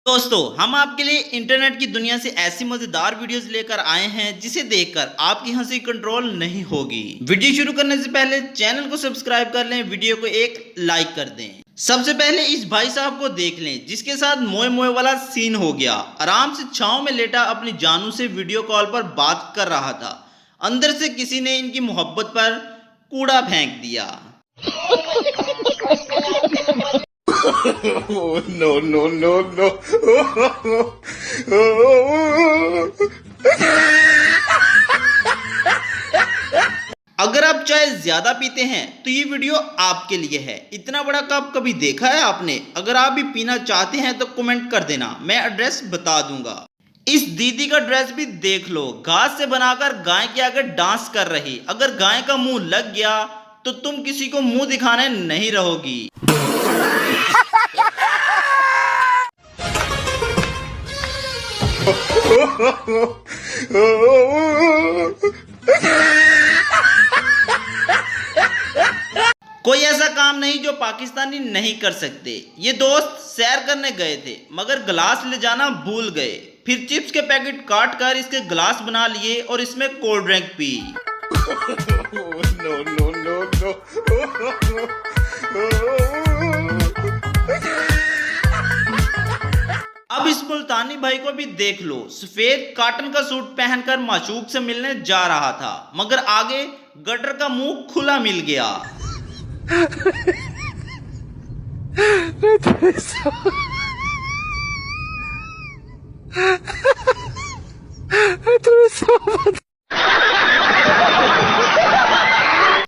दोस्तों, हम आपके लिए इंटरनेट की दुनिया से ऐसी मजेदार वीडियोस लेकर आए हैं जिसे देखकर आपकी हंसी कंट्रोल नहीं होगी। वीडियो शुरू करने से पहले चैनल को सब्सक्राइब कर लें, वीडियो को एक लाइक कर दें। सबसे पहले इस भाई साहब को देख लें जिसके साथ मोए मोए वाला सीन हो गया। आराम से छांव में लेटा अपनी जानू से वीडियो कॉल पर बात कर रहा था। अंदर से किसी ने इनकी मोहब्बत पर कूड़ा फेंक दिया। Oh, no, no, no, no. अगर आप चाय ज्यादा पीते हैं तो ये वीडियो आपके लिए है। इतना बड़ा कप कभी देखा है आपने? अगर आप भी पीना चाहते हैं तो कमेंट कर देना, मैं एड्रेस बता दूंगा। इस दीदी का ड्रेस भी देख लो, घास से बनाकर गाय के आगे डांस कर रही। अगर गाय का मुंह लग गया तो तुम किसी को मुंह दिखाने नहीं रहोगी। कोई ऐसा काम नहीं जो पाकिस्तानी नहीं कर सकते। ये दोस्त सैर करने गए थे मगर गिलास ले जाना भूल गए। फिर चिप्स के पैकेट काट कर इसके गिलास बना लिए और इसमें cold drink P. No, no, no, no. अब इस मुल्तानी भाई को भी देख लो, सफेद कॉटन का सूट पहनकर माशूक से मिलने जा रहा था मगर आगे गटर का मुंह खुला मिल गया।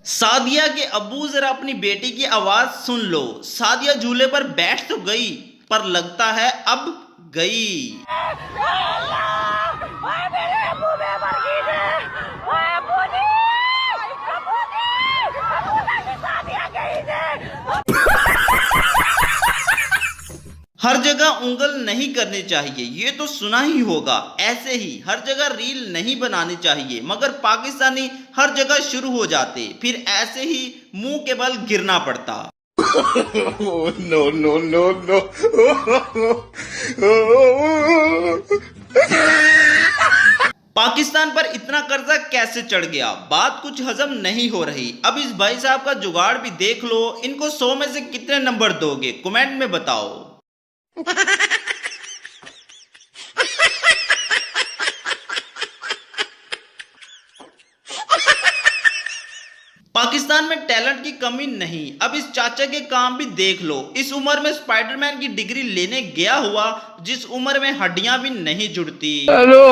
सादिया के अब्बू जरा अपनी बेटी की आवाज सुन लो। सादिया झूले पर बैठ तो गई पर लगता है अब गई। हर जगह उंगल नहीं करनी चाहिए, ये तो सुना ही होगा। ऐसे ही हर जगह रील नहीं बनानी चाहिए मगर पाकिस्तानी हर जगह शुरू हो जाते, फिर ऐसे ही मुंह के बल गिरना पड़ता। Oh, no, no, no, no. Pakistan पर इतना कर्जा कैसे चढ़ गया? बात कुछ हजम नहीं हो रही। अब इस भाई साहब का जुगाड़ भी देख लो। इनको 100 में से कितने नंबर दोगे? कमेंट में बताओ। पाकिस्तान में टैलेंट की कमी नहीं। अब इस चाचा के काम भी देख लो। इस उम्र में स्पाइडरमैन की डिग्री लेने गया हुआ जिस उम्र में हड्डियां भी नहीं जुड़ती। हेलो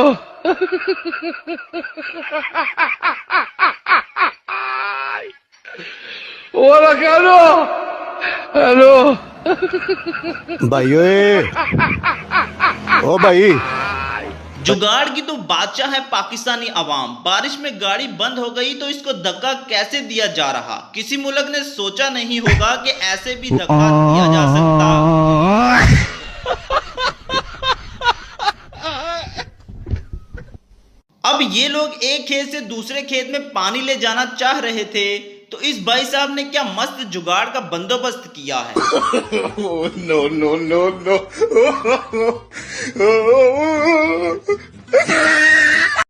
हेलो भाई ओ भाई, जुगाड़ की तो बादशाह है पाकिस्तानी अवाम। बारिश में गाड़ी बंद हो गई तो इसको धक्का कैसे दिया जा रहा? किसी मुल्क ने सोचा नहीं होगा कि ऐसे भी धक्का दिया जा सकता। अब ये लोग एक खेत से दूसरे खेत में पानी ले जाना चाह रहे थे तो इस भाई साहब ने क्या मस्त जुगाड़ का बंदोबस्त किया है। Oh, no, no, no, no.